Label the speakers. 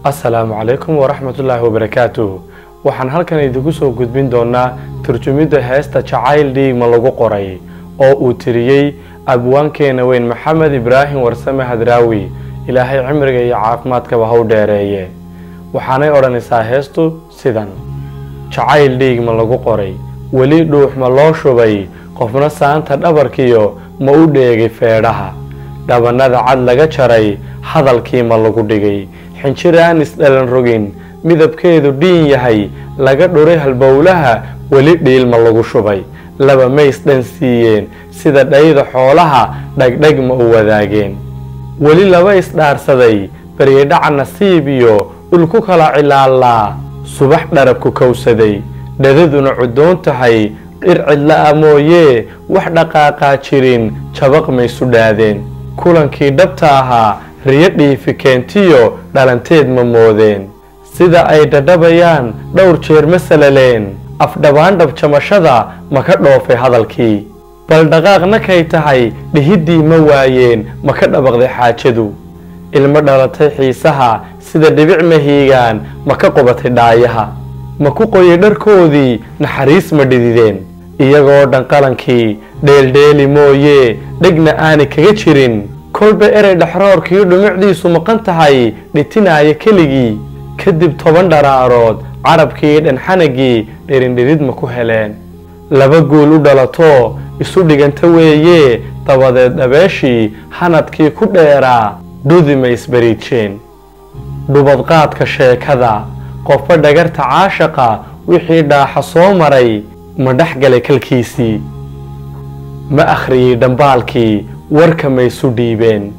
Speaker 1: السلام عليكم ورحمة الله وبركاته. waxaan halkan idinku soo gudbin doonaa turjumida heesta jacayl dhiig ma lagu qoray oo uu tiriyay abwaankeena weyn Maxamed Ibraahim Warsame Hadraawi. Ilaahay cimriga iyo caafimaadka ha u dheereeye. waxaanay oranaysaa heestu sidan: jacayl dhiig ma lagu qoray, weli dhuux ma loo shubay, qofna saanta dhabarkiyo ma u dheegay feedhaha, dhabanada cad laga jaray, hadalkii ma lagu dhigay, xinjiraan isdhalan rogin, midabkeedu dhiin yahay, laga dhuray halbowlaha, weli dhiil ma lagu shubay, laba mays dhan siiyeen, sida dhayda xoolaha dhagdhag ma u wadaageen, weli laba isdhaarsaday, baryadhaca nasiib iyo ulku kala cilaalaa, subax dharabku kowsaday, dhadaduna cudoon tahay, dhir cidla'a mooyee wax dhaqaaqaa jirin, jabaq maysu dhaadeen, kulankii dhabta ahaa riyo dhiifi keentiyo dhalanteed ma moodeen, sida ay dhadhabayaan dhowr jeer ma salaleen, afdhabaan dhabjamashada ma ka dhoofay hadalkii, bal dhaqaaqna kay tahay dhihiddii ma waayeen, ma ka dhabaqday xaajadu, ilmo dhalatay xiisaha sida dhibic ma hiigaan, ma ka qubatay dhaayaha, ma ku qoyay dharkoodii naxariis ma dhidideen, iyagoo dhan qalankii dheeldheeli mooyee dhegna aanay kaga jirin, kolba erey dhaxroorkiiyo dhumucdiisu maqan tahay dhitinaaya keligii, kadib 10 dharaarood carabkii dhanxanagii dhirindhirid ma ku heleen, laba guul u dhalato isu dhiganta weeye, dabadeed dhabeeshii hanadkii ku dheeraa dhudi ma isbariijeen, dhubadqaadka sheekada qofba dhagarta caashaqa wixii dhaaxa soo maray ma dhexgalay kalkiisii, ma akhriyey dhambaalkii warka maysu dhiibeen,